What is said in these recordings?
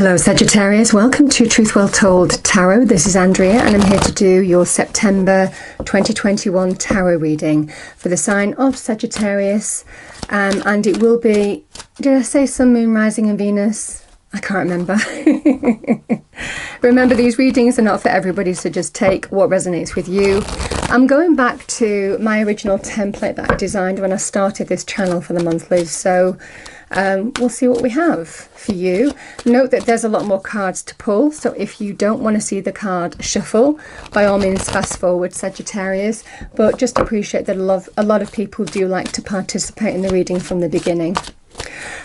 Hello Sagittarius, welcome to Truth Well Told Tarot. This is Andrea and I'm here to do your September 2021 tarot reading for the sign of Sagittarius, and it will be, did I say Sun, Moon, Rising and Venus? I can't remember. Remember, these readings are not for everybody, so just take what resonates with you. I'm going back to my original template that I designed when I started this channel for the monthlies, so we'll see what we have for you. Note that there's a lot more cards to pull, so if you don't want to see the card shuffle, by all means fast forward, Sagittarius, but just appreciate that a lot of people do like to participate in the reading from the beginning.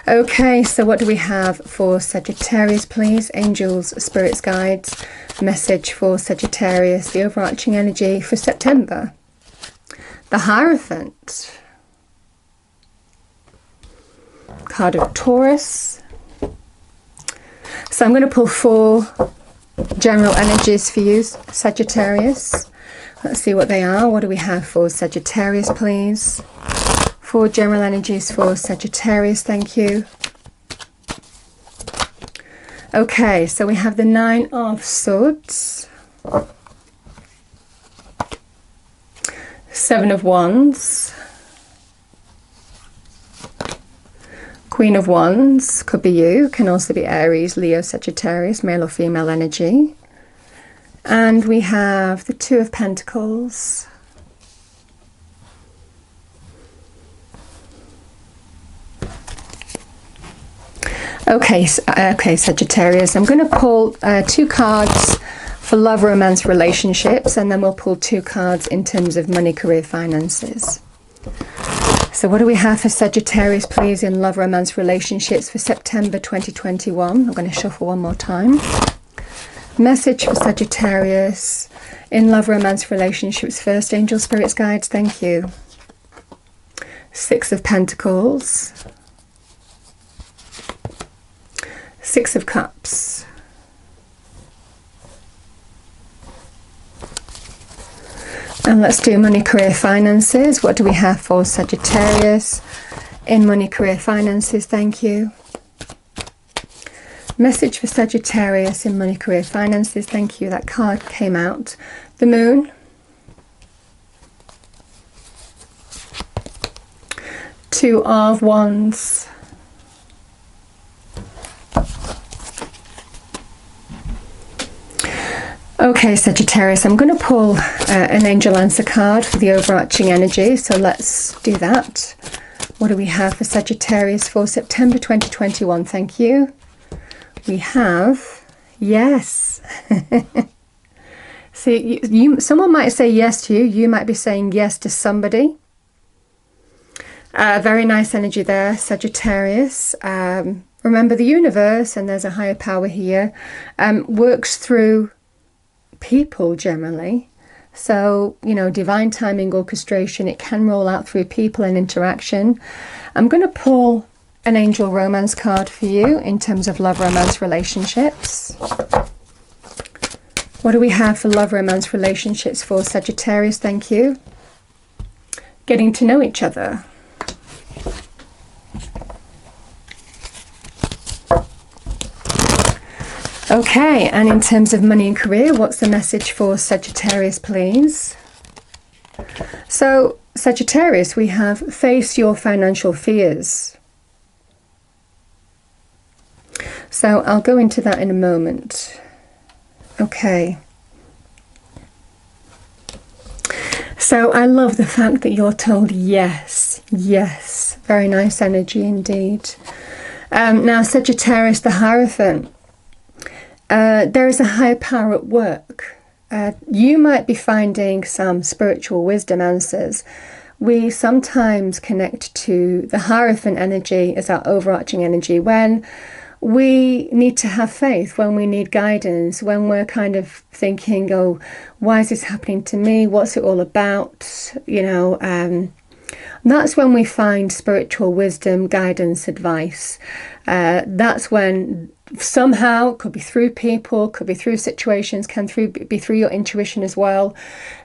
Okay, so what do we have for Sagittarius, please? Angels, spirits, guides, message for Sagittarius, the overarching energy for September. The Hierophant, card of Taurus. So I'm going to pull 4 general energies for you, Sagittarius. Let's see what they are. What do we have for Sagittarius, please? 4 general energies for Sagittarius, thank you. Okay, so we have the 9 of Swords, 7 of Wands, Queen of Wands, could be you, can also be Aries, Leo, Sagittarius, male or female energy. And we have the 2 of Pentacles, okay, Sagittarius, I'm going to pull 2 cards for love, romance, relationships, and then we'll pull 2 cards in terms of money, career, finances. So what do we have for Sagittarius, please, in love, romance, relationships for September 2021? I'm going to shuffle one more time. Message for Sagittarius in love, romance, relationships first. Angel, spirits, guides, thank you. 6 of Pentacles, 6 of Cups, and let's do money, career, finances. What do we have for Sagittarius in money, career, finances? Thank you. Message for Sagittarius in money, career, finances. Thank you. That card came out. The Moon, 2 of Wands, okay, Sagittarius, I'm going to pull an angel answer card for the overarching energy, so let's do that. What do we have for Sagittarius for September 2021? Thank you. We have yes. See, someone might say yes to you. You might be saying yes to somebody. Very nice energy there, Sagittarius. Remember, the universe, and there's a higher power here, works through people generally. So, you know, divine timing, orchestration, it can roll out through people and interaction. I'm going to pull an angel romance card for you in terms of love, romance, relationships. What do we have for love, romance, relationships for Sagittarius? Thank you. Getting to know each other. Okay, and in terms of money and career, what's the message for Sagittarius, please? So, Sagittarius, we have face your financial fears. So, I'll go into that in a moment. Okay. So, I love the fact that you're told yes, yes. Very nice energy indeed. Now, Sagittarius, the Hierophant. There is a higher power at work. You might be finding some spiritual wisdom answers. We sometimes connect to the Hierophant energy as our overarching energy when we need to have faith, when we need guidance, when we're kind of thinking, oh, why is this happening to me? What's it all about? You know, that's when we find spiritual wisdom, guidance, advice. That's when somehow, it could be through people, could be through situations, can be through your intuition as well.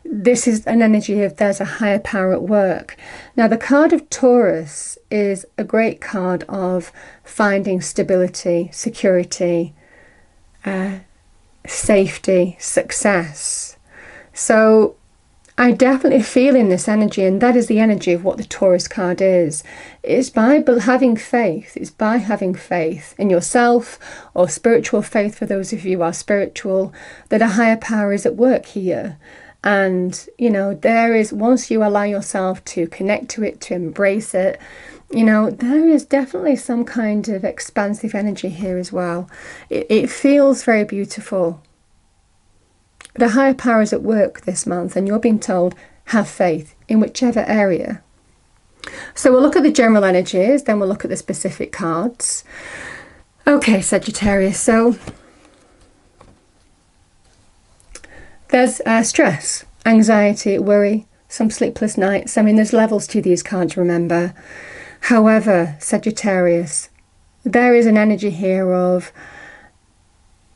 This is an energy of there's a higher power at work. Now, the card of Taurus is a great card of finding stability, security, safety, success. So I definitely feel in this energy, and that is the energy of what the Taurus card is. It's by having faith. It's by having faith in yourself, or spiritual faith for those of you who are spiritual, that a higher power is at work here. And, you know, there is, once you allow yourself to connect to it, to embrace it, you know, there is definitely some kind of expansive energy here as well. It feels very beautiful. But a higher power is at work this month, and you're being told, have faith in whichever area. So we'll look at the general energies, then we'll look at the specific cards. Okay, Sagittarius, so there's stress, anxiety, worry, some sleepless nights. I mean, there's levels to these cards, remember. However, Sagittarius, there is an energy here of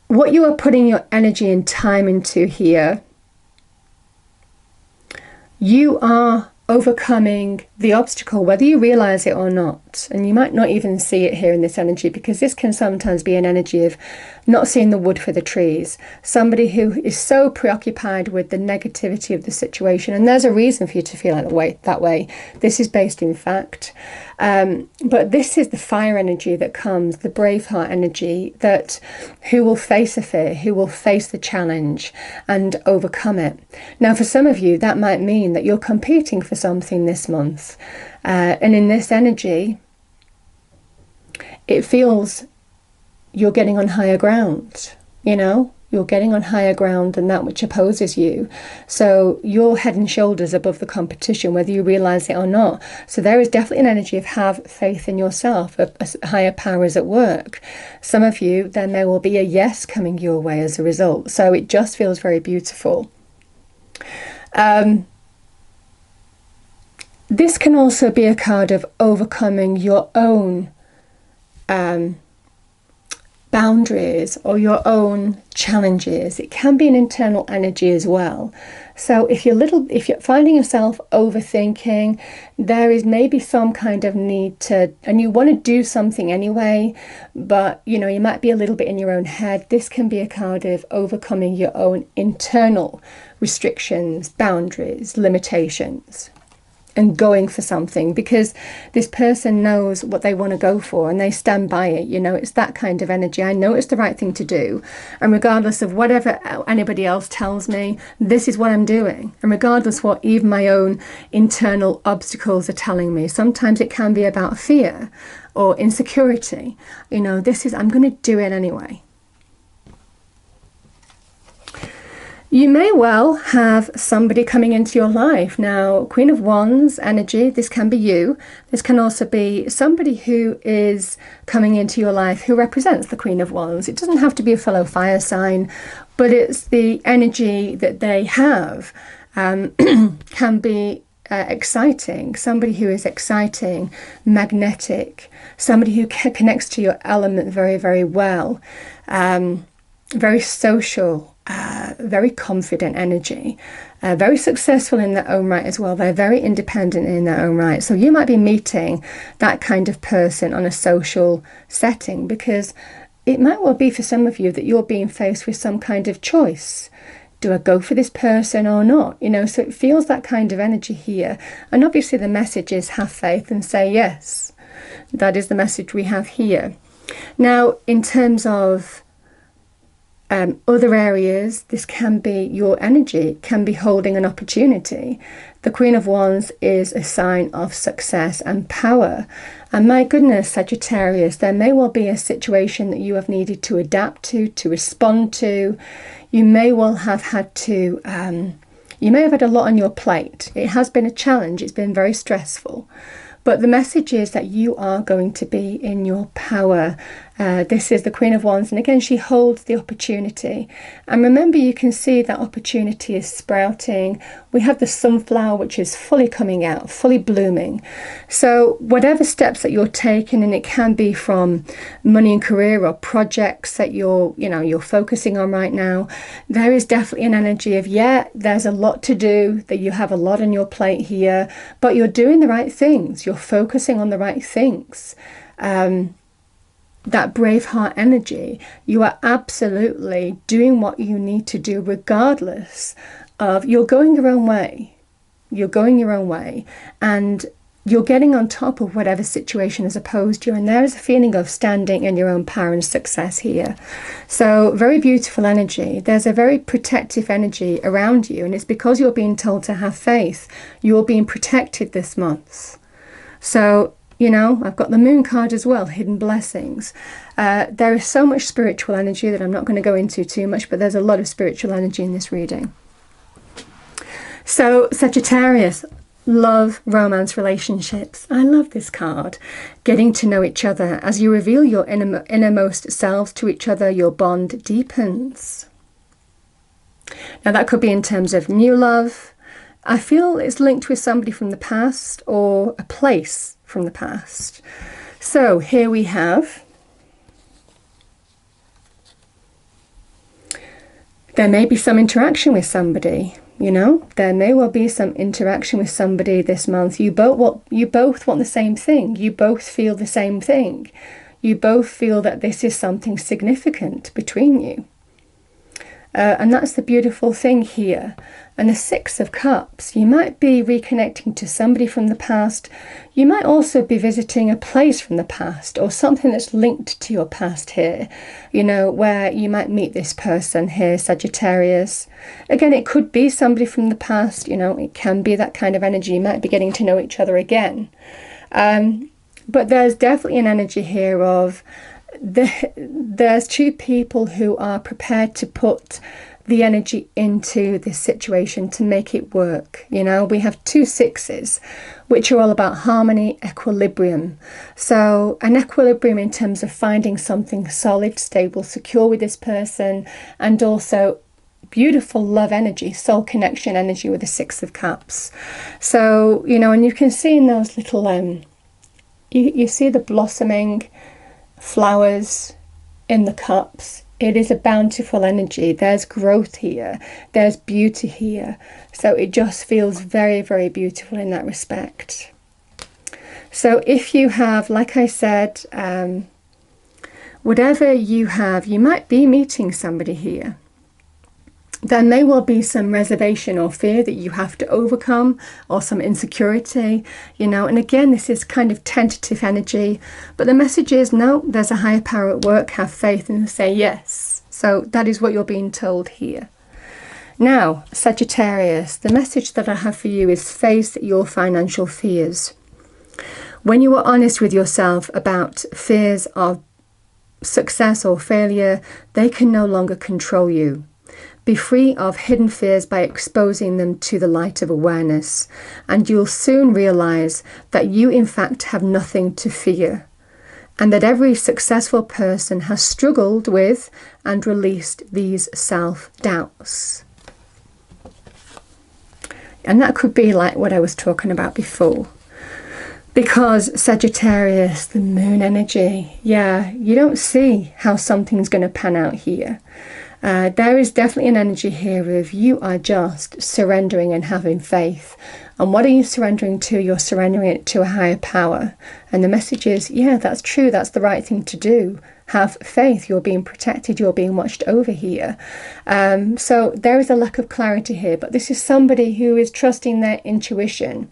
what you are putting your energy and time into here. You are overcoming the obstacle, whether you realize it or not. And you might not even see it here in this energy, because this can sometimes be an energy of not seeing the wood for the trees. Somebody who is so preoccupied with the negativity of the situation. And there's a reason for you to feel that way. This is based in fact. But this is the fire energy that comes, the Braveheart energy, that who will face a fear, who will face the challenge and overcome it. Now, for some of you, that might mean that you're competing for something this month. And in this energy, it feels you're getting on higher ground, you know? You're getting on higher ground than that which opposes you. So you're head and shoulders above the competition, whether you realize it or not. So there is definitely an energy of have faith in yourself, a higher power is at work. Some of you, then there will be a yes coming your way as a result. So it just feels very beautiful. This can also be a card of overcoming your own boundaries or your own challenges. It can be an internal energy as well. So if you're finding yourself overthinking, there is maybe some kind of need to, and you want to do something anyway, but you know, you might be a little bit in your own head. This can be a card of overcoming your own internal restrictions, boundaries, limitations, and going for something, because this person knows what they want to go for and they stand by it. You know, it's that kind of energy. I know it's the right thing to do, and regardless of whatever anybody else tells me, this is what I'm doing, and regardless what even my own internal obstacles are telling me. Sometimes it can be about fear or insecurity. You know, I'm going to do it anyway. You may well have somebody coming into your life. Now, Queen of Wands energy, this can be you. This can also be somebody who is coming into your life who represents the Queen of Wands. It doesn't have to be a fellow fire sign, but it's the energy that they have can be exciting. Somebody who is exciting, magnetic, somebody who connects to your element very, very well, very social, very confident energy, very successful in their own right as well. They're very independent in their own right. So you might be meeting that kind of person on a social setting, because it might well be for some of you that you're being faced with some kind of choice. Do I go for this person or not? You know, so it feels that kind of energy here. And obviously the message is have faith and say yes. That is the message we have here. Now, in terms of other areas, this can be your energy, can be holding an opportunity. The Queen of Wands is a sign of success and power. And my goodness, Sagittarius, there may well be a situation that you have needed to adapt to respond to. You may well have had to, you may have had a lot on your plate. It has been a challenge. It's been very stressful. But the message is that you are going to be in your power. This is the Queen of Wands, and again, she holds the opportunity. And remember, you can see that opportunity is sprouting. We have the sunflower, which is fully coming out, fully blooming. So whatever steps that you're taking, and it can be from money and career or projects that you're focusing on right now, there is definitely an energy of, yeah, there's a lot to do, that you have a lot on your plate here, but you're doing the right things. You're focusing on the right things. that brave heart energy. You are absolutely doing what you need to do regardless of, you're going your own way. You're going your own way, and you're getting on top of whatever situation has opposed you. And there is a feeling of standing in your own power and success here. So very beautiful energy. There's a very protective energy around you. And it's because you're being told to have faith. You're being protected this month. So, you know, I've got the moon card as well, hidden blessings. There is so much spiritual energy that I'm not going to go into too much, but there's a lot of spiritual energy in this reading. So Sagittarius, love, romance, relationships. I love this card. Getting to know each other. As you reveal your innermost selves to each other, your bond deepens. Now that could be in terms of new love. I feel it's linked with somebody from the past or a place from the past. So here we have, there may be some interaction with somebody. You know, there may well be some interaction with somebody this month. You both want the same thing. You both feel the same thing. You both feel that this is something significant between you. And that's the beautiful thing here. And the Six of Cups, you might be reconnecting to somebody from the past. You might also be visiting a place from the past or something that's linked to your past here, you know, where you might meet this person here, Sagittarius. Again, it could be somebody from the past, you know, it can be that kind of energy. You might be getting to know each other again. But there's definitely an energy here of there's two people who are prepared to put the energy into this situation to make it work. You know, we have two sixes, which are all about harmony, equilibrium. So an equilibrium in terms of finding something solid, stable, secure with this person, and also beautiful love energy, soul connection energy with the Six of Cups. So, you know, and you can see in those little, you see the blossoming flowers in the cups. It is a bountiful energy. There's growth here. There's beauty here. So it just feels very, very beautiful in that respect. So if you have, like I said, whatever you have, you might be meeting somebody here. There may well be some reservation or fear that you have to overcome, or some insecurity, you know, and again, this is kind of tentative energy, but the message is, no, there's a higher power at work, have faith and say yes. So that is what you're being told here. Now, Sagittarius, the message that I have for you is face your financial fears. When you are honest with yourself about fears of success or failure, they can no longer control you. Be free of hidden fears by exposing them to the light of awareness, and you'll soon realize that you in fact have nothing to fear, and that every successful person has struggled with and released these self-doubts. And that could be like what I was talking about before. Because Sagittarius, the moon energy, yeah, you don't see how something's going to pan out here. There is definitely an energy here of you are just surrendering and having faith. And what are you surrendering to? You're surrendering it to a higher power. And the message is, yeah, that's true. That's the right thing to do. Have faith. You're being protected. You're being watched over here. So there is a lack of clarity here. But this is somebody who is trusting their intuition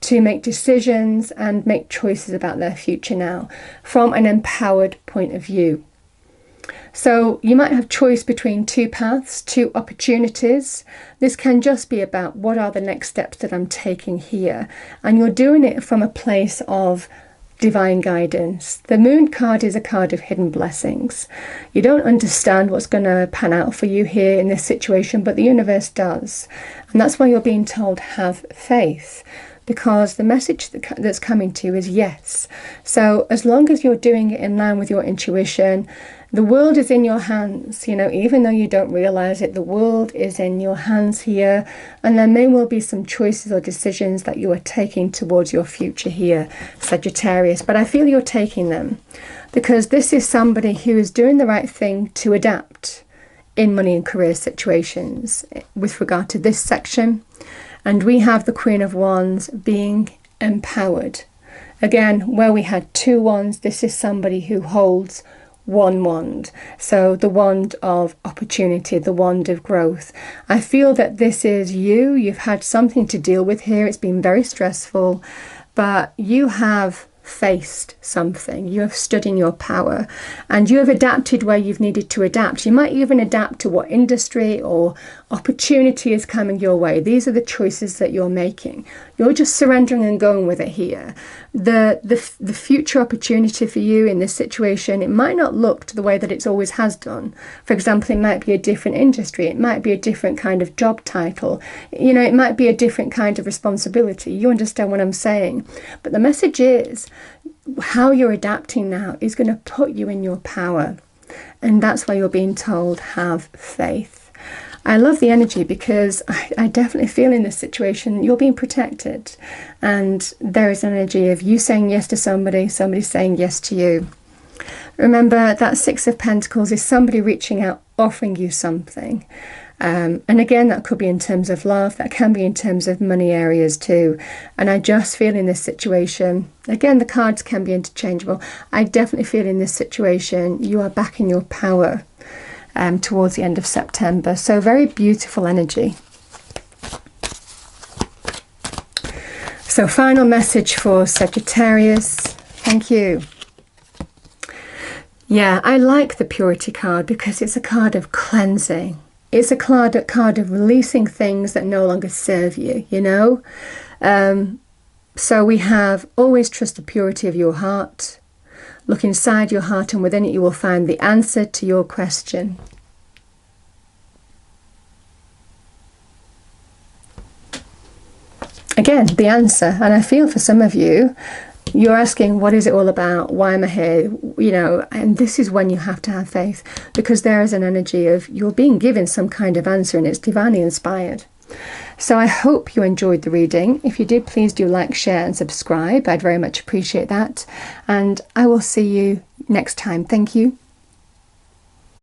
to make decisions and make choices about their future now from an empowered point of view. So you might have choice between two paths, two opportunities. This can just be about what are the next steps that I'm taking here. And you're doing it from a place of divine guidance. The moon card is a card of hidden blessings. You don't understand what's going to pan out for you here in this situation, but the universe does. And that's why you're being told, have faith. Because the message that's coming to you is yes. So as long as you're doing it in line with your intuition, the world is in your hands. You know, even though you don't realize it, the world is in your hands here. And there may well be some choices or decisions that you are taking towards your future here, Sagittarius. But I feel you're taking them because this is somebody who is doing the right thing to adapt in money and career situations with regard to this section. And we have the Queen of Wands being empowered. Again, where we had 2 wands, this is somebody who holds 1 wand. So the wand of opportunity, the wand of growth. I feel that this is you. You've had something to deal with here. It's been very stressful, but you have faced something. You have stood in your power, and you have adapted where you've needed to adapt. You might even adapt to what industry or opportunity is coming your way. These are the choices that you're making. You're just surrendering and going with it here. The future opportunity for you in this situation, it might not look to the way that it's always has done. For example, it might be a different industry. It might be a different kind of job title. You know, it might be a different kind of responsibility. You understand what I'm saying? But the message is, how you're adapting now is going to put you in your power. And that's why you're being told, have faith. I love the energy because I definitely feel in this situation you're being protected, and there is an energy of you saying yes to somebody, somebody saying yes to you. Remember that 6 of Pentacles is somebody reaching out, offering you something. And again, that could be in terms of love, that can be in terms of money areas too. And I just feel in this situation, again, the cards can be interchangeable. I definitely feel in this situation you are back in your power towards the end of September. So very beautiful energy. So final message for Sagittarius. Thank you. Yeah, I like the Purity card because it's a card of cleansing. It's a card of releasing things that no longer serve you, you know. So we have always trust the purity of your heart. Look inside your heart, and within it you will find the answer to your question. Again, the answer. And I feel for some of you, you're asking, what is it all about? Why am I here? You know, and this is when you have to have faith, because there is an energy of you're being given some kind of answer, and it's divinely inspired. So I hope you enjoyed the reading. If you did, please do like, share and subscribe. I'd very much appreciate that. And I will see you next time. Thank you.